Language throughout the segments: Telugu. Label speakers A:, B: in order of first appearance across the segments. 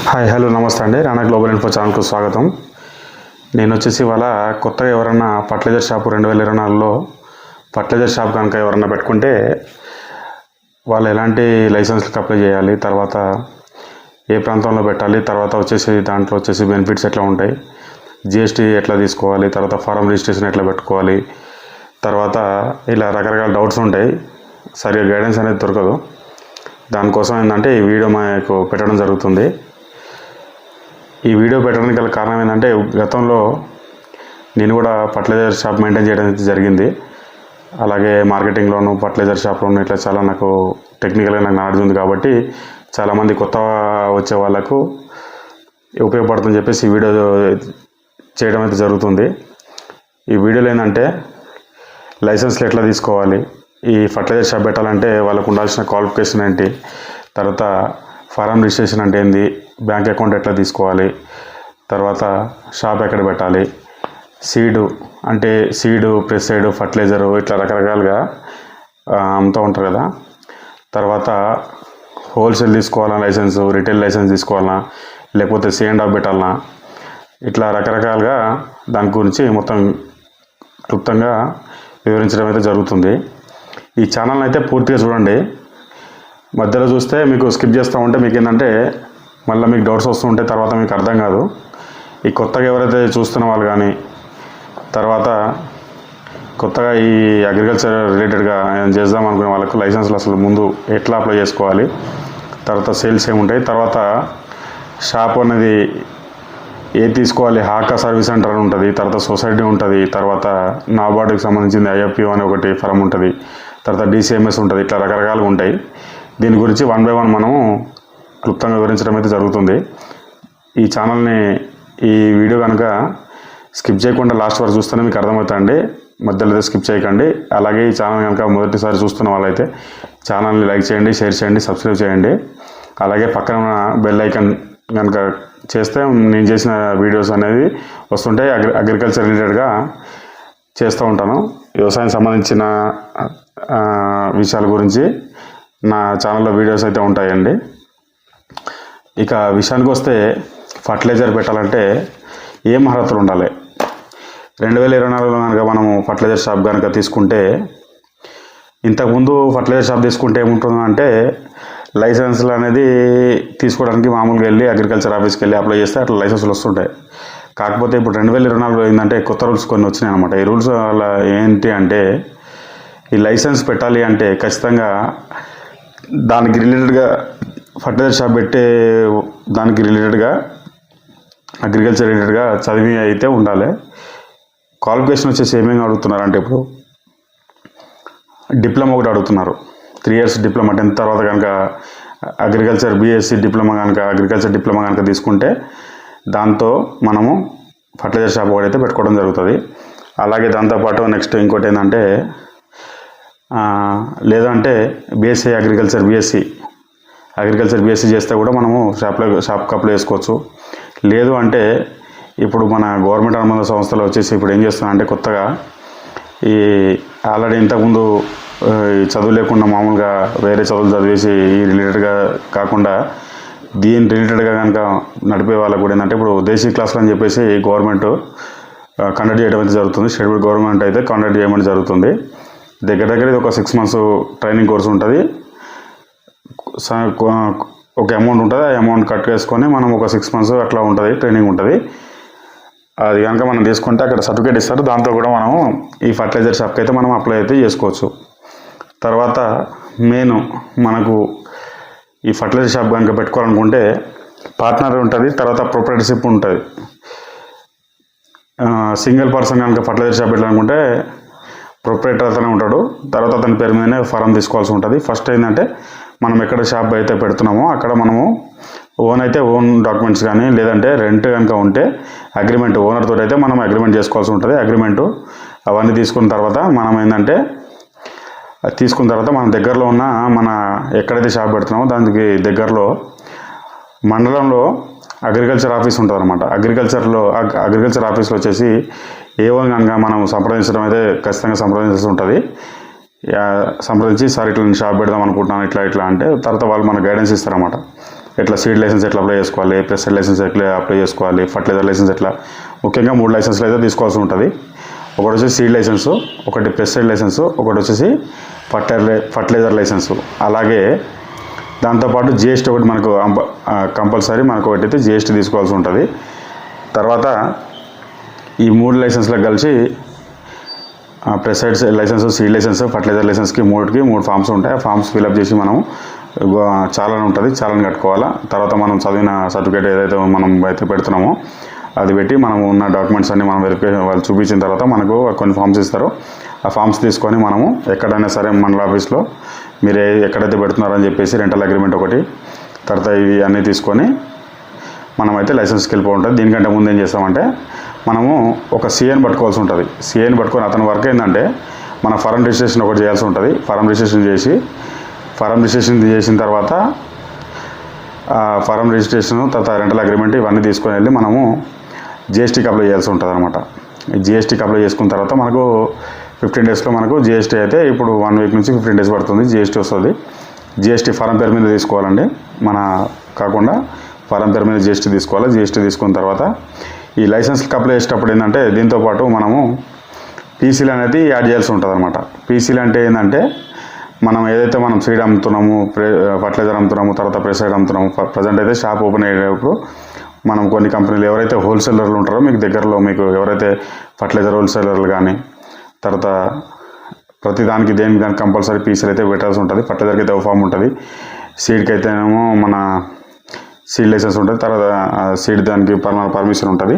A: హాయ్ హలో నమస్తే అండి. రాణా గ్లోబల్ ఇన్ఫో ఛానల్కు స్వాగతం. నేను వచ్చేసి ఇవాళ కొత్తగా ఎవరన్నా ఫర్టిలైజర్ షాపు 2024లో ఫర్టిలైజర్ షాప్ కనుక ఎవరన్నా పెట్టుకుంటే వాళ్ళు ఎలాంటి లైసెన్స్కి అప్లై చేయాలి, తర్వాత ఏ ప్రాంతంలో పెట్టాలి, తర్వాత వచ్చేసి దాంట్లో వచ్చేసి బెనిఫిట్స్ ఎట్లా ఉంటాయి, జిఎస్టీ ఎట్లా తీసుకోవాలి, తర్వాత ఫారం రిజిస్ట్రేషన్ ఎట్లా పెట్టుకోవాలి, తర్వాత ఇలా రకరకాల డౌట్స్ ఉంటాయి. సరిగ్గా గైడెన్స్ అనేది దొరకదు. దానికోసం ఏంటంటే ఈ వీడియో మాకు పెట్టడం జరుగుతుంది. ఈ వీడియో పెట్టడానికి గల కారణం ఏంటంటే గతంలో నేను కూడా ఫర్టిలైజర్ షాప్ మెయింటైన్ చేయడం జరిగింది. అలాగే మార్కెటింగ్లోను ఫర్టిలైజర్ షాప్లోను ఇట్లా చాలా నాకు టెక్నికల్గా నాకు నాలెడ్జ్ ఉంది కాబట్టి చాలామంది కొత్త వచ్చే వాళ్ళకు ఉపయోగపడుతుందని చెప్పేసి ఈ వీడియో చేయడం అయితే జరుగుతుంది. ఈ వీడియోలో ఏంటంటే లైసెన్స్లు ఎట్లా తీసుకోవాలి, ఈ ఫర్టిలైజర్ షాప్ పెట్టాలంటే వాళ్ళకు ఉండాల్సిన క్వాలిఫికేషన్ ఏంటి, తర్వాత ఫారం రిజిస్ట్రేషన్ అంటే ఏంది, బ్యాంక్ అకౌంట్ ఎట్లా తీసుకోవాలి, తర్వాత షాప్ ఎక్కడ పెట్టాలి, సీడు పెస్టిసైడ్ ఫర్టిలైజరు ఇట్లా రకరకాలుగా అమ్ముతూ ఉంటారు కదా. తర్వాత హోల్సేల్ తీసుకోవాలా లైసెన్సు, రిటైల్ లైసెన్స్ తీసుకోవాలా, లేకపోతే C&F పెట్టాలన్నా, ఇట్లా రకరకాలుగా దాని గురించి మొత్తం క్లుప్తంగా వివరించడం అయితే జరుగుతుంది. ఈ ఛానల్ని అయితే పూర్తిగా చూడండి. మధ్యలో చూస్తే మీకు స్కిప్ చేస్తూ ఉంటే మీకు ఏంటంటే మళ్ళీ మీకు డౌట్స్ వస్తూ ఉంటే తర్వాత మీకు అర్థం కాదు. ఈ కొత్తగా ఎవరైతే చూస్తున్న వాళ్ళు కానీ, తర్వాత కొత్తగా ఈ అగ్రికల్చర్ రిలేటెడ్గా చేద్దాం అనుకునే వాళ్ళకు లైసెన్స్లు అసలు ముందు ఎట్లా అప్లై చేసుకోవాలి, తర్వాత సేల్స్ ఏముంటాయి, తర్వాత షాప్ అనేది ఏది తీసుకోవాలి, హాకా సర్వీస్ సెంటర్ అని ఉంటుంది, తర్వాత సొసైటీ ఉంటుంది, తర్వాత నాబార్డుకి సంబంధించింది IFPO అని ఒకటి ఫరం ఉంటుంది, తర్వాత DCMS ఉంటుంది. ఇట్లా రకరకాలుగా ఉంటాయి. దీని గురించి 1 by 1 మనము క్లుప్తంగా వివరించడం అయితే జరుగుతుంది. ఈ ఛానల్ని ఈ వీడియో కనుక స్కిప్ చేయకుండా లాస్ట్ వరకు చూస్తేనే మీకు అర్థమవుతుందండి. మధ్యలో అయితే స్కిప్ చేయకండి. అలాగే ఈ ఛానల్ కనుక మొదటిసారి చూస్తున్న వాళ్ళైతే ఛానల్ని లైక్ చేయండి, షేర్ చేయండి, సబ్స్క్రైబ్ చేయండి. అలాగే పక్కన ఉన్న బెల్ ఐకాన్ కనుక చేస్తే నేను చేసిన వీడియోస్ అనేది వస్తుంటాయి. అగ్రికల్చర్ రిలేటెడ్గా చేస్తూ ఉంటాను. వ్యవసాయం సంబంధించిన విషయాల గురించి నా ఛానల్లో వీడియోస్ అయితే ఉంటాయండి. ఇక విషయానికి వస్తే ఫర్టిలైజర్ పెట్టాలంటే ఏం అర్హతలు ఉండాలి. 2024లో కనుక మనము ఫర్టిలైజర్ షాప్ కనుక తీసుకుంటే, ఇంతకుముందు ఫర్టిలైజర్ షాప్ తీసుకుంటే ఏముంటుందంటే లైసెన్స్లు అనేది తీసుకోవడానికి మామూలుగా వెళ్ళి అగ్రికల్చర్ ఆఫీస్కి వెళ్ళి అప్లై చేస్తే అట్లా లైసెన్స్లు వస్తుంటాయి. కాకపోతే ఇప్పుడు 2024లో ఏంటంటే కొత్త రూల్స్ కొన్ని వచ్చినాయి అనమాట. ఈ రూల్స్ వల్ల ఏంటి అంటే ఈ లైసెన్స్ పెట్టాలి అంటే ఖచ్చితంగా దానికి రిలేటెడ్గా ఫర్టిలైజర్ షాప్ పెట్టే దానికి రిలేటెడ్గా అగ్రికల్చర్ రిలేటెడ్గా చదివి అయితే ఉండాలి. క్వాలిఫికేషన్ వచ్చేసి ఏమేమి అడుగుతున్నారు అంటే ఇప్పుడు డిప్లొమా ఒకటి అడుగుతున్నారు. 3 years డిప్లొమా 10th తర్వాత కనుక అగ్రికల్చర్ BSc డిప్లొమా కనుక అగ్రికల్చర్ డిప్లొమా కనుక తీసుకుంటే దాంతో మనము ఫర్టిలైజర్ షాప్ ఒకటైతే పెట్టుకోవడం జరుగుతుంది. అలాగే దాంతోపాటు నెక్స్ట్ ఇంకోటి ఏంటంటే లేదంటే BSc అగ్రికల్చర్ BSc చేస్తే కూడా మనము షాప్కి అప్లై చేసుకోవచ్చు. లేదు అంటే ఇప్పుడు మన గవర్నమెంట్ అనుబంధ సంస్థలు వచ్చేసి ఇప్పుడు ఏం చేస్తున్నా అంటే కొత్తగా ఈ ఆల్రెడీ ఇంతకుముందు చదువు లేకుండా మామూలుగా వేరే చదువులు చదివేసి ఈ రిలేటెడ్గా కాకుండా దీని రిలేటెడ్గా కనుక నడిపే వాళ్ళకు కూడా ఏంటంటే ఇప్పుడు దేశీ క్లాసులు అని చెప్పేసి గవర్నమెంట్ కండక్ట్ చేయడం అయితే జరుగుతుంది. షెడ్యూల్ గవర్నమెంట్ అయితే కండక్ట్ చేయడం జరుగుతుంది. దగ్గర ఇది ఒక 6 months ట్రైనింగ్ కోర్స్ ఉంటుంది. ఒక అమౌంట్ ఉంటుంది. ఆ అమౌంట్ కట్ చేసుకొని మనం ఒక 6 months అట్లా ఉంటుంది, ట్రైనింగ్ ఉంటుంది. అది కనుక మనం తీసుకుంటే అక్కడ సర్టిఫికేట్ ఇస్తారు. దాంతో కూడా మనము ఈ ఫర్టిలైజర్ షాప్కి అయితే మనం అప్లై అయితే చేసుకోవచ్చు. తర్వాత మనకు ఈ ఫర్టిలైజర్ షాప్ కనుక పెట్టుకోవాలనుకుంటే పార్ట్నర్ ఉంటుంది, తర్వాత ప్రొప్రైటర్షిప్ ఉంటుంది. సింగిల్ పర్సన్ కనుక ఫర్టిలైజర్ షాప్ పెట్టాలనుకుంటే ప్రొప్రైటర్ అతనే ఉంటాడు. తర్వాత అతని పేరు మీదనే ఫారం తీసుకోవాల్సి ఉంటుంది. ఫస్ట్ ఏంటంటే మనం ఎక్కడ షాప్ అయితే పెడుతున్నామో అక్కడ మనము ఓన్ డాక్యుమెంట్స్ కానీ లేదంటే రెంట్ కనుక ఉంటే అగ్రిమెంట్ ఓనర్తో అయితే మనం అగ్రిమెంట్ చేసుకోవాల్సి ఉంటుంది. అగ్రిమెంటు అవన్నీ తీసుకున్న తర్వాత మన దగ్గరలో ఉన్న మన ఎక్కడైతే షాప్ పెడుతున్నామో దానికి దగ్గరలో మండలంలో అగ్రికల్చర్ ఆఫీస్ ఉంటుంది అనమాట. అగ్రికల్చర్ ఆఫీస్లో వచ్చేసి ఏవో కనుక మనం సంప్రదించడం అయితే ఖచ్చితంగా సంప్రదించాల్సి ఉంటుంది. సంప్రదించి సార్ ఇట్లా నేను షాప్ పెడదాం అనుకుంటున్నాను ఇట్లా అంటే తర్వాత వాళ్ళు మనకు గైడెన్స్ ఇస్తారన్నమాట. ఎట్లా సీడ్ లైసెన్స్ ఎట్లా అప్లై చేసుకోవాలి, పెస్టిసైడ్ లైసెన్స్ ఎట్లా అప్లై చేసుకోవాలి, ఫర్టిలైజర్ లైసెన్స్ ఎట్లా, ముఖ్యంగా 3 లైసెన్స్లు అయితే తీసుకోవాల్సి ఉంటుంది. ఒకటి వచ్చేసి సీడ్ లైసెన్సు, ఒకటి పెస్టిసైడ్ లైసెన్సు, ఒకటి వచ్చేసి ఫర్టిలైజర్ లైసెన్సు. అలాగే దాంతోపాటు జిఎస్టీ ఒకటి మనకు కంపల్సరీ మనకు ఒకటి అయితే జిఎస్టీ తీసుకోవాల్సి ఉంటుంది. తర్వాత ఈ 3 లైసెన్స్లకు కలిసి pesticides license, seed license, fertiliser లైసెన్స్కి 3 ఫామ్స్ ఉంటాయి. ఆ ఫామ్స్ ఫిల్అప్ చేసి మనం చాలాన్ ఉంటుంది, చాలాన్ కట్టుకోవాలా. తర్వాత మనం చదివిన సర్టిఫికేట్ ఏదైతే మనం అయితే పెడుతున్నామో అది పెట్టి మనం ఉన్న డాక్యుమెంట్స్ అన్ని మనం వెరిఫికేషన్ వాళ్ళు చూపించిన తర్వాత మనకు కొన్ని ఫామ్స్ ఇస్తారు. ఆ ఫామ్స్ తీసుకొని మనము ఎక్కడైనా సరే మండల ఆఫీస్లో మీరు ఎక్కడైతే పెడుతున్నారని చెప్పేసి రెంటల్ అగ్రిమెంట్ ఒకటి, తర్వాత ఇవి అన్నీ తీసుకొని మనమైతే లైసెన్స్కి వెళ్ళిపోతుంటుంది. దీనికంటే ముందు ఏం చేస్తామంటే మనము ఒక సిఏని పట్టుకోవాల్సి ఉంటుంది. సిఏని పట్టుకొని అతని వర్క్ ఏంటంటే మన ఫారం రిజిస్ట్రేషన్ ఒకటి చేయాల్సి ఉంటుంది. ఫారం రిజిస్ట్రేషన్ చేసిన తర్వాత ఫారం రిజిస్ట్రేషన్, తర్వాత రెంటల్ అగ్రిమెంట్ ఇవన్నీ తీసుకొని వెళ్ళి మనము జిఎస్టీకి అప్లై చేయాల్సి ఉంటుంది అనమాట. జిఎస్టీకి అప్లై చేసుకున్న తర్వాత మనకు 15 డేస్లో మనకు జిఎస్టీ అయితే ఇప్పుడు 1 వీక్ నుంచి 15 డేస్ పడుతుంది, జిఎస్టీ వస్తుంది. జిఎస్టీ ఫారం పేరు మీద తీసుకోవాలండి, మన కాకుండా ఫారం పేరు మీద జిఎస్టీ తీసుకోవాలి. జిఎస్టీ తీసుకున్న తర్వాత ఈ లైసెన్స్కి అప్లై చేసేటప్పుడు ఏంటంటే దీంతోపాటు మనము పీసీలు అనేది యాడ్ చేయాల్సి ఉంటుంది అనమాట. పీసీలు అంటే ఏంటంటే మనం ఏదైతే మనం సీడ్ అమ్ముతున్నాము, ఫర్టిలైజర్ అమ్ముతున్నాము, తర్వాత పెస్టిసైడ్ అమ్ముతున్నాము, ప్రజెంట్ అయితే షాప్ ఓపెన్ అయ్యేటప్పుడు మనం కొన్ని కంపెనీలు ఎవరైతే హోల్సేలర్లు ఉంటారో మీకు దగ్గరలో మీకు ఎవరైతే ఫర్టిలైజర్ హోల్సేలర్లు కానీ, తర్వాత ప్రతి దేనికి కంపల్సరీ పీసీలు అయితే పెట్టాల్సి ఉంటుంది. ఫర్టిలైజర్కి అయితే ఒక ఫామ్ ఉంటుంది, సీడ్కి అయితేనేమో మన సీడ్ లైసెన్స్ ఉంటుంది, తర్వాత సీడ్ దానికి పర్మిషన్ ఉంటుంది.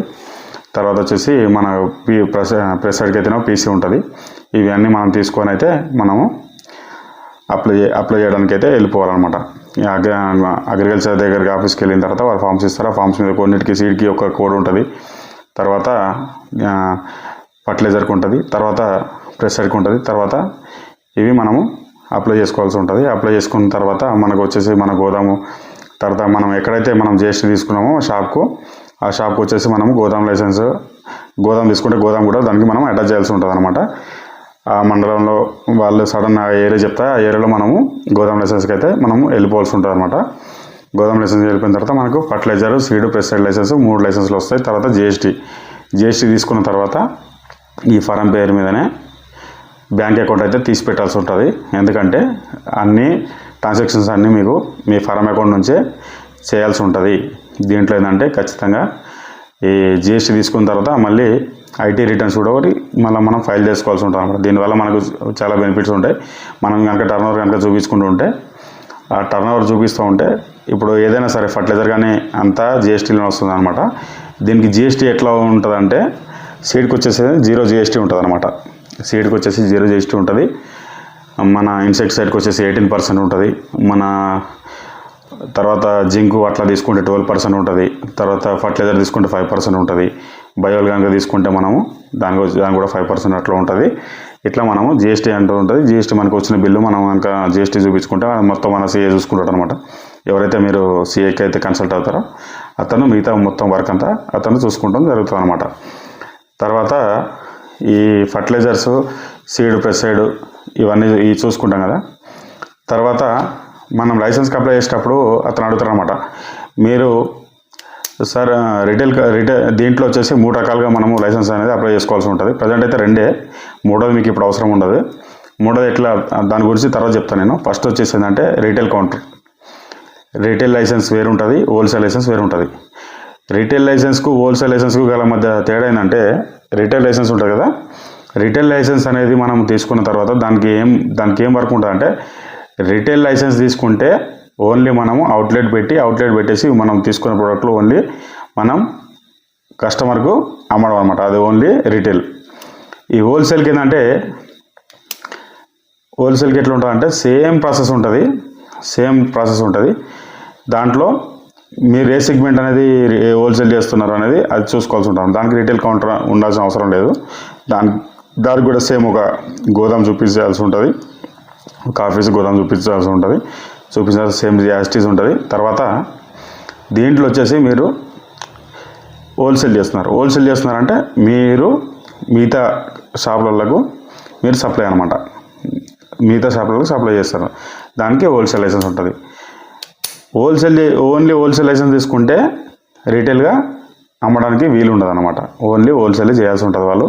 A: తర్వాత వచ్చేసి మన పెస్టిసైడ్కి అయితేనేమో పీసీ ఉంటుంది. ఇవన్నీ మనం తీసుకొని అయితే మనము అప్లై చేయడానికి అయితే వెళ్ళిపోవాలన్నమాట. అగ్రికల్చర్ దగ్గరికి ఆఫీస్కి వెళ్ళిన తర్వాత వాళ్ళు ఫామ్స్ ఇస్తారు. ఆ ఫామ్స్ మీద కొన్నిటికి సీడ్కి ఒక కోడ్ ఉంటుంది, తర్వాత ఫర్టిలైజర్కి ఉంటుంది, తర్వాత పెస్టిసైడ్కి ఉంటుంది. తర్వాత ఇవి మనము అప్లై చేసుకోవాల్సి ఉంటుంది. అప్లై చేసుకున్న తర్వాత మనకు వచ్చేసి మన గోదాము, తర్వాత మనం ఎక్కడైతే మనం జిఎస్టీ తీసుకున్నామో ఆ షాప్కి వచ్చేసి మనము గోదాం లైసెన్స్, గోదాం తీసుకుంటే గోదాం కూడా దానికి మనం అటాచ్ చేయాల్సి ఉంటుంది అనమాట. ఆ మండలంలో వాళ్ళు సడన్ ఆ ఏరియా చెప్తే ఆ ఏరియాలో మనము గోదాం లైసెన్స్కి అయితే మనము వెళ్ళిపోవాల్సి ఉంటుంది అనమాట. గోదాం లైసెన్స్ వెళ్ళిపోయిన తర్వాత మనకు ఫర్టిలైజర్, సీడ్, పెస్టిసైడ్ లైసెన్స్ 3 లైసెన్స్లు వస్తాయి. తర్వాత జిఎస్టీ తీసుకున్న తర్వాత ఈ ఫారం పేరు మీదనే బ్యాంక్ అకౌంట్ అయితే తీసి పెట్టాల్సి ఉంటుంది. ఎందుకంటే అన్ని ట్రాన్సాక్షన్స్ అన్నీ మీకు మీ ఫారం అకౌంట్ నుంచే చేయాల్సి ఉంటుంది. దీంట్లో ఏంటంటే ఖచ్చితంగా ఈ జిఎస్టీ తీసుకున్న తర్వాత మళ్ళీ ఐటీ రిటర్న్స్ కూడా ఒకటి మనం ఫైల్ చేసుకోవాల్సి ఉంటుంది అన్నమాట. దీనివల్ల మనకు చాలా బెనిఫిట్స్ ఉంటాయి. మనం కనుక టర్నోవర్ కనుక చూపించుకుంటూ ఉంటే, ఆ టర్నోవర్ చూపిస్తూ ఉంటే ఇప్పుడు ఏదైనా సరే ఫర్టిలైజర్ కానీ అంతా జిఎస్టీలో వస్తుంది అనమాట. దీనికి జిఎస్టీ ఎట్లా ఉంటుందంటే సీడ్కి వచ్చేసి 0 జిఎస్టీ ఉంటుంది అనమాట. సీడ్కి వచ్చేసి 0 జిఎస్టీ ఉంటుంది. మన ఇన్సెక్టిసైడ్కి వచ్చేసి 18% ఉంటుంది. మన తర్వాత జింకు అట్లా తీసుకుంటే 12% ఉంటుంది. తర్వాత ఫర్టిలైజర్ తీసుకుంటే 5% ఉంటుంది. బయోల్ కనుక తీసుకుంటే మనము దానికి కూడా 5% అట్లా ఉంటుంది. ఇట్లా మనము జిఎస్టీ అంటూ ఉంటుంది. జిఎస్టీ మనకు వచ్చిన బిల్లు మనం కనుక జిఎస్టీ చూపించుకుంటే మొత్తం మన సీఏ చూసుకుంటాడు అనమాట. ఎవరైతే మీరు సీఏకి అయితే కన్సల్ట్ అవుతారో అతను మిగతా మొత్తం వర్క్ అంతా అతను చూసుకుంటాం జరుగుతుంది అనమాట. తర్వాత ఈ ఫర్టిలైజర్స్, సీడ్, పెస్టిసైడ్ ఇవన్నీ చూసుకుంటాం కదా. తర్వాత మనం లైసెన్స్కి అప్లై చేసేటప్పుడు అతను అడుగుతారు అనమాట, మీరు సార్ రిటైల్ దీంట్లో వచ్చేసి 3 రకాలుగా మనము లైసెన్స్ అనేది అప్లై చేసుకోవాల్సి ఉంటుంది. ప్రజెంట్ అయితే 2, 3వది మీకు ఇప్పుడు అవసరం ఉండదు. 3వది ఎట్లా దాని గురించి తర్వాత చెప్తాను నేను. ఫస్ట్ వచ్చేసి ఏంటంటే రీటైల్ కౌంటర్. రీటైల్ లైసెన్స్ వేరు ఉంటుంది, హోల్సేల్ లైసెన్స్ వేరు ఉంటుంది. రీటైల్ లైసెన్స్కు హోల్సేల్ లైసెన్స్కు గల మధ్య తేడా ఏంటంటే రీటైల్ లైసెన్స్ ఉంటుంది కదా, రీటైల్ లైసెన్స్ అనేది మనం తీసుకున్న తర్వాత దానికి ఏం వర్క్ ఉంటుంది అంటే, రీటైల్ లైసెన్స్ తీసుకుంటే ఓన్లీ మనము అవుట్లెట్ పెట్టేసి మనం తీసుకున్న ప్రోడక్ట్లు ఓన్లీ మనం కస్టమర్కు అమ్మడం అనమాట. అది ఓన్లీ రీటైల్. ఈ హోల్సేల్కి ఏంటంటే, హోల్సేల్కి ఎట్లా ఉంటుంది అంటే సేమ్ ప్రాసెస్ ఉంటుంది. దాంట్లో మీరు ఏ సెగ్మెంట్ అనేది హోల్సేల్ చేస్తున్నారు అనేది అది చూసుకోవాల్సి ఉంటుంది. దానికి రీటైల్ కౌంటర్ ఉండాల్సిన అవసరం లేదు. దానికి కూడా సేమ్ ఒక గోదాం చూపించాల్సి ఉంటుంది, ఒక ఆఫీస్ గోదాం చూపించాల్సి ఉంటుంది. చూపించాల్సి సేమ్ యాస్టీస్ ఉంటుంది. తర్వాత దీంట్లో వచ్చేసి మీరు హోల్సేల్ చేస్తున్నారంటే మీరు మిగతా షాపులకు మీరు సప్లై అనమాట. మిగతా షాపులకు సప్లై చేస్తారు. దానికి హోల్సేల్ లైసెన్స్ ఉంటుంది. ఓన్లీ హోల్సేల్ లైసెన్స్ తీసుకుంటే రీటైల్గా అమ్మడానికి వీలు ఉండదు అనమాట. ఓన్లీ హోల్సేల్ చేయాల్సి ఉంటుంది. వాళ్ళు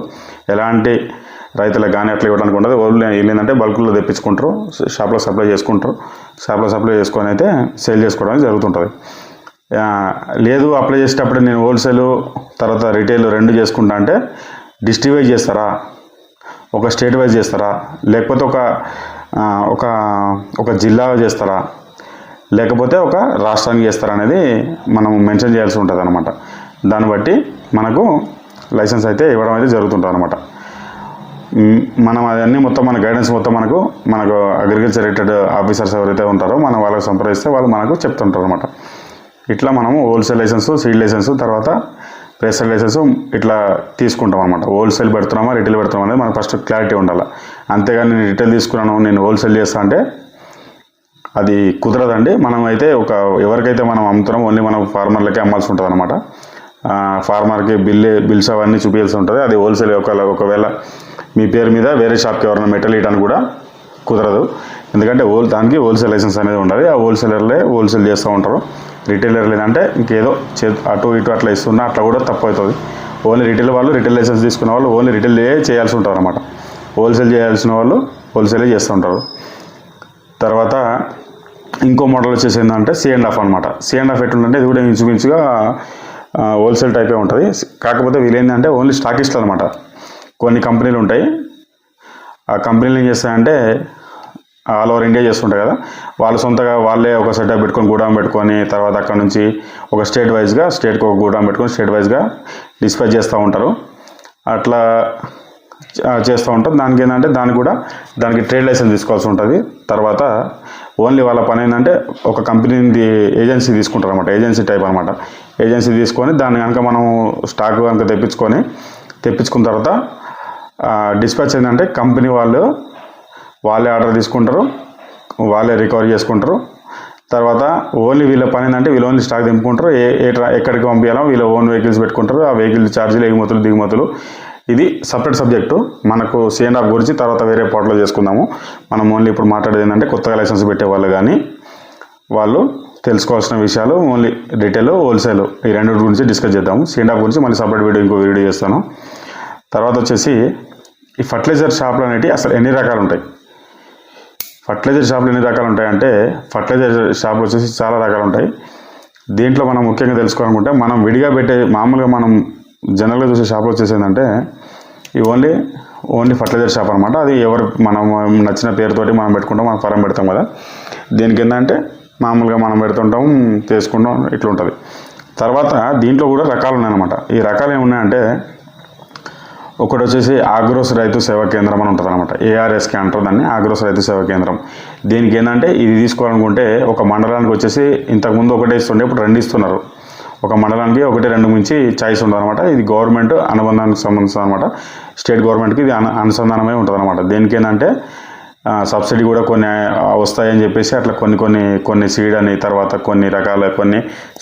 A: ఎలాంటి రైతులకు కానీ అట్లా ఇవ్వడానికి ఉండదు. ఓన్లీ ఏంటంటే బల్క్లో తెప్పించుకుంటారు, షాప్లో సప్లై చేసుకుంటారు. షాప్లో సప్లై చేసుకొని అయితే సేల్ చేసుకోవడానికి జరుగుతుంటుంది. లేదు అప్లై చేసేటప్పుడు నేను హోల్సేల్ తర్వాత రీటైల్ రెండు చేసుకుంటా అంటే డిస్ట్రిక్ట్ వైజ్ చేస్తారా, ఒక స్టేట్ వైజ్ చేస్తారా, లేకపోతే ఒక జిల్లా చేస్తారా, లేకపోతే ఒక రాష్ట్రానికి చేస్తారా అనేది మనం మెన్షన్ చేయాల్సి ఉంటుంది అనమాట. దాన్ని బట్టి మనకు లైసెన్స్ అయితే ఇవ్వడం అయితే జరుగుతుంటుంది అనమాట. మనం అవన్నీ మొత్తం మన గైడెన్స్ మొత్తం మనకు అగ్రికల్చర్ రిలేటెడ్ ఆఫీసర్స్ ఎవరైతే ఉంటారో మనం వాళ్ళకి సంప్రదిస్తే వాళ్ళు మనకు చెప్తుంటారు అనమాట. ఇట్లా మనము హోల్సేల్ లైసెన్సు, సీడ్ లైసెన్సు, తర్వాత ప్రెసర్ లైసెన్స్ ఇట్లా తీసుకుంటాం అనమాట. హోల్సేల్ పెడుతున్నామా రిటైల్ పెడుతున్నామా అనేది మనకు ఫస్ట్ క్లారిటీ ఉండాలి. అంతేగాని నేను రిటైల్ తీసుకున్నాను నేను హోల్సేల్ చేస్తా అంటే అది కుదరదండి. మనం అయితే ఎవరికైతే మనం అమ్ముతున్నాం ఓన్లీ మనం ఫార్మర్లకే అమ్మాల్సి ఉంటుంది అనమాట. ఫార్మర్కి బిల్స్ అవన్నీ చూపించాల్సి ఉంటుంది. అది హోల్సేల్ ఒకవేళ మీ పేరు మీద వేరే షాప్కి ఎవరైనా మెటల్ ఇవ్వడానికి కూడా కుదరదు. ఎందుకంటే దానికి హోల్సేల్ లైసెన్స్ అనేది ఉండాలి. ఆ హోల్సేలర్లే హోల్సేల్ చేస్తూ ఉంటారు. రిటైలర్ లేదంటే ఇంకేదో అటు ఇటు అట్లా ఇస్తున్నా అట్లా కూడా తప్పు అవుతుంది. ఓన్లీ రిటైల్ వాళ్ళు రిటైల్ లైసెన్స్ తీసుకున్న వాళ్ళు ఓన్లీ రిటైల్ చేయాల్సి ఉంటుంది అనమాట. హోల్సేల్ చేయాల్సిన వాళ్ళు హోల్సేలే చేస్తూ ఉంటారు. తర్వాత ఇంకో మోడల్ వచ్చేసి ఏంటంటే C&F అనమాట. C&F ఎట్లుంటే ఇది కూడా ఇంచుమించుగా హోల్సేల్ టైపే ఉంటుంది. కాకపోతే వీళ్ళేంటంటే ఓన్లీ స్టాకిస్టులు అనమాట. కొన్ని కంపెనీలు ఉంటాయి. ఆ కంపెనీలు ఏం చేస్తాయంటే ఆల్ ఓవర్ ఇండియా చేస్తుంటాయి కదా, వాళ్ళు సొంతగా వాళ్ళే ఒక సెటప్ పెట్టుకొని గూడాం పెట్టుకొని తర్వాత అక్కడ నుంచి ఒక స్టేట్కి ఒక గూడాం పెట్టుకొని స్టేట్ వైజ్గా డిస్పాచ్ చేస్తూ ఉంటారు. అట్లా చేస్తూ ఉంటారు. దానికి ఏంటంటే దానికి ట్రేడ్ లైసెన్స్ తీసుకోవాల్సి ఉంటుంది. తర్వాత ఓన్లీ వాళ్ళ పని ఏంటంటే ఒక కంపెనీ ఏజెన్సీ తీసుకుంటారు అనమాట. ఏజెన్సీ టైప్ అనమాట. ఏజెన్సీ తీసుకొని దాన్ని కనుక మనం స్టాక్ కనుక తెప్పించుకున్న తర్వాత డిస్పాచ్ ఏంటంటే కంపెనీ వాళ్ళే ఆర్డర్ తీసుకుంటారు, వాళ్ళే రికవరీ చేసుకుంటారు. తర్వాత ఓన్లీ వీళ్ళ పని ఏంటంటే వీళ్ళు ఓన్లీ స్టాక్ దింపుకుంటారు. ఎక్కడికి పంపించాలో వీళ్ళ ఓన్ వెహికల్స్ పెట్టుకుంటారు. ఆ వెహికల్ ఛార్జీలు ఎగుమతులు దిగుమతులు ఇది సపరేట్ సబ్జెక్టు. మనకు C&F గురించి తర్వాత వేరే పాటలో చేసుకుందాము. మనం ఓన్లీ ఇప్పుడు మాట్లాడేది ఏంటంటే కొత్తగా లైసెన్స్ పెట్టే వాళ్ళు కానీ వాళ్ళు తెలుసుకోవాల్సిన విషయాలు ఓన్లీ రిటైల్ హోల్సేల్ ఈ రెండు గురించి డిస్కస్ చేద్దాము. C&F గురించి మళ్ళీ సపరేట్ ఇంకో వీడియో చేస్తాను. తర్వాత వచ్చేసి ఈ ఫర్టిలైజర్ షాపులు అనేవి అసలు ఎన్ని రకాలు ఉంటాయి. ఫర్టిలైజర్ షాపులు ఎన్ని రకాలు ఉంటాయంటే ఫర్టిలైజర్ షాపులు వచ్చేసి చాలా రకాలు ఉంటాయి. దీంట్లో మనం ముఖ్యంగా తెలుసుకోవాలనుకుంటే మనం విడిగా మామూలుగా మనం జనరల్గా చూసే షాపులు వచ్చేసి ఏంటంటే ఈ ఓన్లీ ఫర్టిలైజర్ షాప్ అనమాట. అది మనం నచ్చిన పేరుతోటి మనం పెట్టుకుంటాం, మనం ఫారం పెడతాం కదా. దీనికి ఏంటంటే మామూలుగా మనం పెడుతుంటాం, తీసుకుంటాం, ఇట్లా ఉంటుంది. తర్వాత దీంట్లో కూడా రకాలు ఉన్నాయన్నమాట. ఈ రకాలు ఏమున్నాయంటే ఒకటి వచ్చేసి ఆగ్రోస్ రైతు సేవా కేంద్రం అని ఉంటుంది అనమాట. ARSK అంటారు దాన్ని, ఆగ్రోస్ రైతు సేవా కేంద్రం. దీనికి ఏంటంటే ఇది తీసుకోవాలనుకుంటే ఒక మండలానికి వచ్చేసి ఇంతకుముందు ఒకటే ఇస్తుండే, ఇప్పుడు 2 ఇస్తున్నారు. ఒక మండలానికి 1-2 మించి చాయిస్ ఉంటుంది అనమాట. ఇది గవర్నమెంట్ అనుబంధానికి సంబంధించిన అనమాట. స్టేట్ గవర్నమెంట్కి ఇది అనుసంధానమై ఉంటుంది అనమాట. దేనికి ఏంటంటే సబ్సిడీ కూడా కొన్ని వస్తాయని చెప్పేసి అట్లా కొన్ని సీడ్ అని తర్వాత కొన్ని రకాల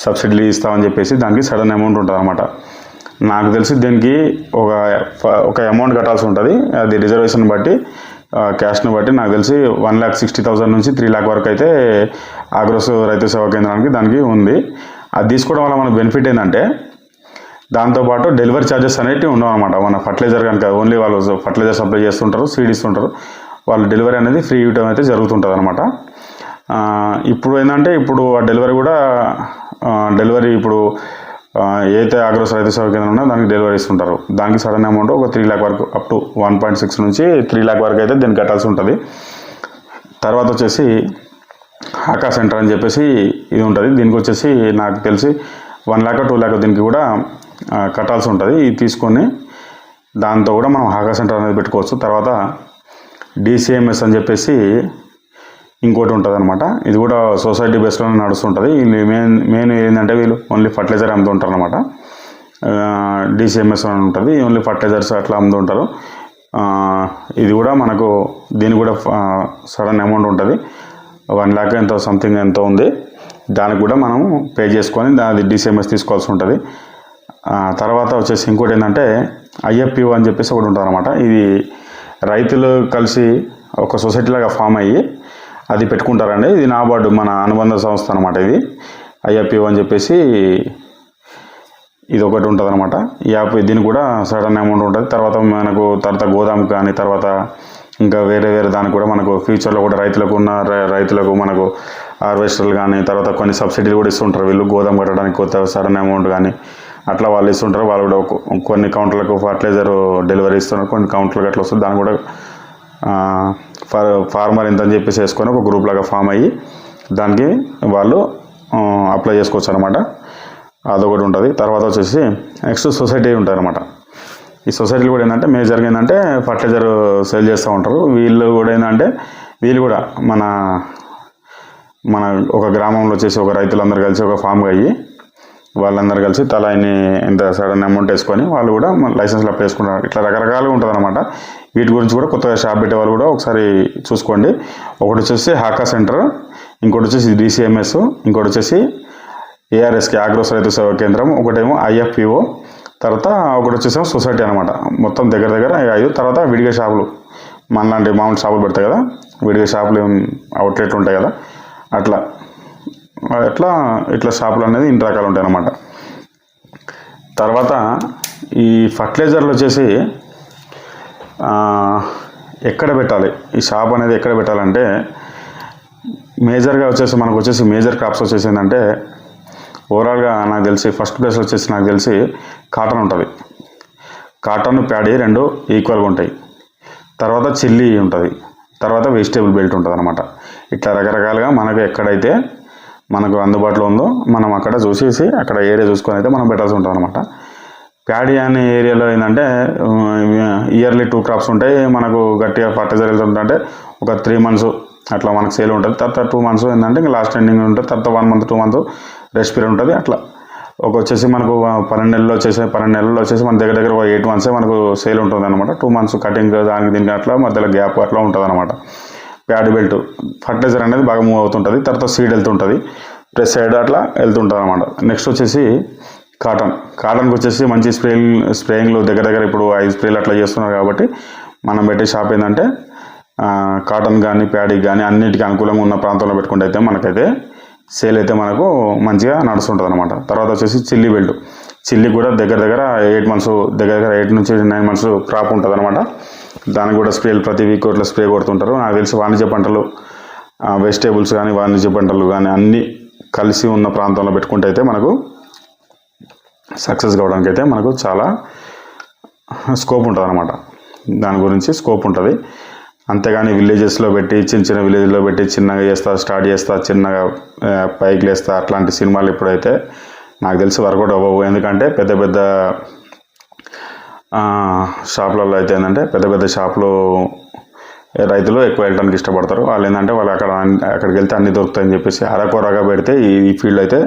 A: సబ్సిడీలు ఇస్తామని చెప్పేసి దానికి సడన్ అమౌంట్ ఉంటుంది అనమాట. నాకు తెలిసి దీనికి ఒక అమౌంట్ కట్టాల్సి ఉంటుంది. అది రిజర్వేషన్ బట్టి క్యాష్ను బట్టి నాకు తెలిసి 1,60,000 నుంచి 3 lakh వరకు అయితే ఆగ్రోస్ రైతు సేవా కేంద్రానికి దానికి ఉంది. అది తీసుకోవడం వల్ల మన బెనిఫిట్ ఏంటంటే దాంతోపాటు డెలివరీ ఛార్జెస్ అనేవి ఉండవు అనమాట. మన ఫర్టిలైజర్ కనుక ఓన్లీ వాళ్ళు ఫర్టిలైజర్ సప్లై చేస్తుంటారు, సీడ్ ఇస్తుంటారు, వాళ్ళు డెలివరీ అనేది ఫ్రీ ఇవ్వడం అయితే జరుగుతుంటుంది అనమాట. ఇప్పుడు ఏంటంటే ఆ డెలివరీ కూడా ఇప్పుడు ఏదైతే ఆగ్రోస్ రైతు సేవా కేంద్రం ఉందో దానికి డెలివరీ ఇస్తుంటారు. దానికి సడన్ అమౌంట్ ఒక 3 lakh వరకు అప్ టు 1.6 నుంచి 3 lakh వరకు అయితే దీన్ని కట్టాల్సి ఉంటుంది. తర్వాత వచ్చేసి హాకా సెంటర్ అని చెప్పేసి ఇది ఉంటుంది. దీనికి వచ్చేసి నాకు తెలిసి 1 lakh 2 lakh దీనికి కూడా కట్టాల్సి ఉంటుంది. ఇది తీసుకొని దాంతో కూడా మనం హాకా సెంటర్ అనేది పెట్టుకోవచ్చు. తర్వాత DCMS అని చెప్పేసి ఇంకోటి ఉంటుంది అనమాట. ఇది కూడా సొసైటీ బేస్లోనే నడుస్తుంటుంది. వీళ్ళు మెయిన్ ఏంటంటే వీళ్ళు ఓన్లీ ఫర్టిలైజర్ అమ్ముతుంటారు అనమాట. DCMS అని ఉంటుంది, ఓన్లీ ఫర్టిలైజర్స్ అట్లా అమ్ముతుంటారు. ఇది కూడా మనకు దీనికి కూడా సడన్ అమౌంట్ ఉంటుంది. 1 lakh ఎంతో ఉంది. దానికి కూడా మనం పే చేసుకొని అది DCMS తీసుకోవాల్సి ఉంటుంది. తర్వాత వచ్చేసి ఇంకోటి ఏంటంటే IFPO అని చెప్పేసి ఒకటి ఉంటుంది అనమాట. ఇది రైతులు కలిసి ఒక సొసైటీ లాగా ఫామ్ అయ్యి అది పెట్టుకుంటారండి. ఇది నాబార్డు మన అనుబంధ సంస్థ అనమాట. ఇది IFPO అని చెప్పేసి ఇది ఒకటి ఉంటుంది అనమాట. ఈ యాప్ దీనికి కూడా సడన్ అమౌంట్ ఉంటుంది. తర్వాత గోదాం కానీ తర్వాత ఇంకా వేరే దానికి కూడా మనకు ఫ్యూచర్లో కూడా రైతులకు మనకు హార్వెస్టర్లు కానీ తర్వాత కొన్ని సబ్సిడీలు కూడా ఇస్తుంటారు. వీళ్ళు గోదాం కట్టడానికి కొత్త సడన్ అమౌంట్ కానీ అట్లా వాళ్ళు ఇస్తుంటారు. వాళ్ళు కూడా కొన్ని కౌంటర్లకు ఫర్టిలైజర్ డెలివరీ ఇస్తున్నారు, కొన్ని కౌంటర్లకు అట్లా వస్తుంది. దాన్ని కూడా ఫార్మర్ ఇంత అని చెప్పేసి వేసుకొని ఒక గ్రూప్ లాగా ఫామ్ అయ్యి దానికి వాళ్ళు అప్లై చేసుకోవచ్చు అనమాట. అదొకటి ఉంటుంది. తర్వాత వచ్చేసి నెక్స్ట్ సొసైటీ ఉంటుంది అనమాట. ఈ సొసైటీలు కూడా ఏంటంటే మేజర్గా ఏంటంటే ఫర్టిలైజర్ సేల్ చేస్తూ ఉంటారు. వీళ్ళు కూడా మన ఒక గ్రామంలో వచ్చేసి ఒక రైతులందరూ కలిసి ఒక ఫామ్గా అయ్యి వాళ్ళందరూ కలిసి తలా ఇంత సడన్ అమౌంట్ వేసుకొని వాళ్ళు కూడా లైసెన్స్లు అప్లై చేసుకుంటారు. ఇట్లా రకరకాలుగా ఉంటుంది అనమాట. వీటి గురించి కూడా కొత్తగా షాప్ పెట్టే వాళ్ళు కూడా ఒకసారి చూసుకోండి. ఒకటి వచ్చేసి హాకా సెంటర్, ఇంకోటి వచ్చేసి DCMS, ఇంకోటి వచ్చేసి ARSK ఆగ్రోస్ రైతు సేవా కేంద్రం, ఒకటేమో IFPO, తర్వాత ఒకటి వచ్చేసి సొసైటీ అనమాట. మొత్తం దగ్గర 5. తర్వాత విడిగా షాపులు మనలాంటి మామూలు షాపులు పెడతాయి కదా, విడిగా షాపులు అవుట్లెట్లు ఉంటాయి కదా, ఇట్లా షాపులు అనేది ఇన్ని రకాలు ఉంటాయి అన్నమాట. తర్వాత ఈ ఫర్టిలైజర్లు వచ్చేసి ఎక్కడ పెట్టాలి, ఈ షాప్ అనేది ఎక్కడ పెట్టాలంటే మేజర్గా వచ్చేసి మనకు వచ్చేసి మేజర్ క్రాప్స్ వచ్చేసి ఏంటంటే ఓవరాల్గా నాకు తెలిసి ఫస్ట్ ప్లేస్ వచ్చేసి నాకు తెలిసి కాటన్ ఉంటుంది. కాటన్, ప్యాడీ 2 ఈక్వల్గా ఉంటాయి. తర్వాత చిల్లీ ఉంటుంది. తర్వాత వెజిటేబుల్ బెల్ట్ ఉంటుంది అనమాట. ఇట్లా రకరకాలుగా మనకు ఎక్కడైతే మనకు అందుబాటులో ఉందో మనం అక్కడ చూసేసి అక్కడ ఏరియా చూసుకొని అయితే మనం పెట్టాల్సి ఉంటుంది అనమాట. ప్యాడీ అనే ఏరియాలో ఏంటంటే ఇయర్లీ 2 క్రాప్స్ ఉంటాయి. మనకు గట్టిగా ఫర్టిలైజర్ వెళ్తుంటే ఒక 3 months అట్లా మనకు సేల్ ఉంటుంది. తర్వాత 2 months ఏంటంటే ఇంకా లాస్ట్ ఎండింగ్ ఉంటుంది. తర్వాత 1 month 2 months రెస్ట్ పీరియడ్ ఉంటుంది. అట్లా వచ్చేసి మనకు 12 నెలల్లో వచ్చేసి మన దగ్గర 8 months మనకు సేల్ ఉంటుంది అనమాట. 2 months కటింగ్ దానికి దీనికి అట్లా మధ్యలో గ్యాప్ అట్లా ఉంటుంది అనమాట. ప్యాడీ బెల్ట్ ఫర్టిలైజర్ అనేది బాగా మూవ్ అవుతుంటుంది. తర్వాత సీడ్ వెళ్తుంటుంది, ప్రెస్ సైడ్ అట్లా వెళ్తుంటుంది అనమాట. నెక్స్ట్ వచ్చేసి కాటన్కి వచ్చేసి మంచి స్ప్రేయింగ్లు దగ్గర ఇప్పుడు 5 స్ప్రేలు అట్లా చేస్తున్నారు. కాబట్టి మనం పెట్టే షాప్ ఏంటంటే కాటన్ కానీ ప్యాడీ కానీ అన్నిటికీ అనుకూలంగా ఉన్న ప్రాంతంలో పెట్టుకుంటే అయితే మనకైతే సేల్ అయితే మనకు మంచిగా నడుస్తుంటుంది అనమాట. తర్వాత వచ్చేసి చిల్లీ బెల్ట్, చిల్లీ కూడా దగ్గర 8 months 8 నుంచి 9 months క్రాప్ ఉంటుంది అనమాట. దానికి కూడా స్ప్రేలు ప్రతి వీక్ ఇట్లా స్ప్రే కొడుతుంటారు. నాకు తెలిసి వాణిజ్య పంటలు, వెజిటేబుల్స్ కానీ వాణిజ్య పంటలు కానీ అన్నీ కలిసి ఉన్న ప్రాంతంలో పెట్టుకుంటే అయితే మనకు సక్సెస్ కావడానికి అయితే మనకు చాలా స్కోప్ ఉంటుంది అనమాట. దాని గురించి స్కోప్ ఉంటుంది. అంతేగాని విలేజెస్లో పెట్టి చిన్న విలేజ్లో పెట్టి చిన్నగా స్టార్ట్ చేస్తా చిన్నగా పైకి లేస్తా అట్లాంటి సినిమాలు ఇప్పుడైతే నాకు తెలిసి వర్కౌట్ అవ్వవు. ఎందుకంటే పెద్ద షాపులలో అయితే ఏంటంటే పెద్ద షాపులు రైతులు ఎక్కువ వెళ్ళడానికి ఇష్టపడతారు. వాళ్ళు ఏంటంటే వాళ్ళు అక్కడికి వెళ్తే అన్నీ దొరుకుతాయని చెప్పేసి అరకొరగా పెడితే ఈ ఫీల్డ్ అయితే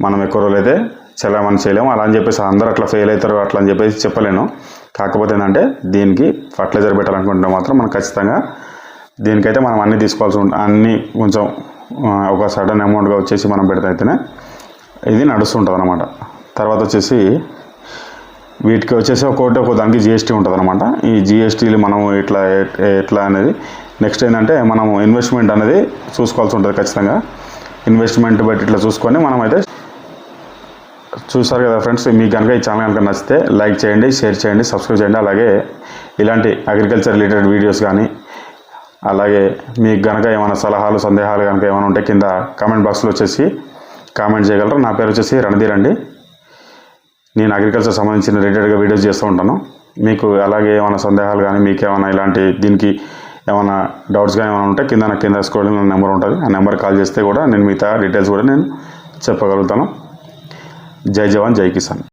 A: మనం ఎక్కువ రోజులు అయితే చలామణి చేయలేము. అలా అని చెప్పేసి అందరూ అట్లా ఫెయిల్ అవుతారు అట్లా అని చెప్పేసి చెప్పలేను. కాకపోతే ఏంటంటే దీనికి ఫర్టిలైజర్ పెట్టాలనుకుంటే మాత్రం మనం ఖచ్చితంగా దీనికైతే మనం అన్నీ తీసుకోవాల్సి ఉంటుంది. అన్నీ కొంచెం ఒక సడన్ అమౌంట్గా వచ్చేసి మనం పెడితే అయితేనే ఇది నడుస్తుంటుంది అనమాట. తర్వాత వచ్చేసి వీటికి వచ్చేసి ఒక దానికి GST ఉంటుంది అనమాట. ఈ GSTలు మనం ఎట్లా అనేది నెక్స్ట్ ఏంటంటే మనం ఇన్వెస్ట్మెంట్ అనేది చూసుకోవాల్సి ఉంటుంది. ఖచ్చితంగా ఇన్వెస్ట్మెంట్ బట్టి ఇట్లా చూసుకొని మనం అయితే చూస్తారు కదా ఫ్రెండ్స్. మీకు కనుక ఈ ఛానల్ కనుక నచ్చితే లైక్ చేయండి, షేర్ చేయండి, సబ్స్క్రైబ్ చేయండి. అలాగే ఇలాంటి అగ్రికల్చర్ రిలేటెడ్ వీడియోస్ కానీ అలాగే మీకు కనుక ఏమైనా సలహాలు సందేహాలు కనుక ఏమైనా ఉంటే కింద కామెంట్ బాక్స్లో వచ్చేసి కామెంట్ చేయగలరు. నా పేరు వచ్చేసి రణధీర్ అండి. నేను అగ్రికల్చర్ సంబంధించిన రిలేటెడ్గా వీడియోస్ చేస్తూ ఉంటాను. మీకు అలాగే ఏమైనా సందేహాలు కానీ మీకు ఏమైనా ఇలాంటి దీనికి ఏమైనా డౌట్స్ కానీ ఏమైనా ఉంటే కింద స్క్రోలింగ్ నెంబర్ ఉంటుంది. ఆ నెంబర్ కాల్ చేస్తే కూడా నేను మిగతా డీటెయిల్స్ కూడా నేను చెప్పగలుగుతాను. జై జవాన్ జై కిసాన్.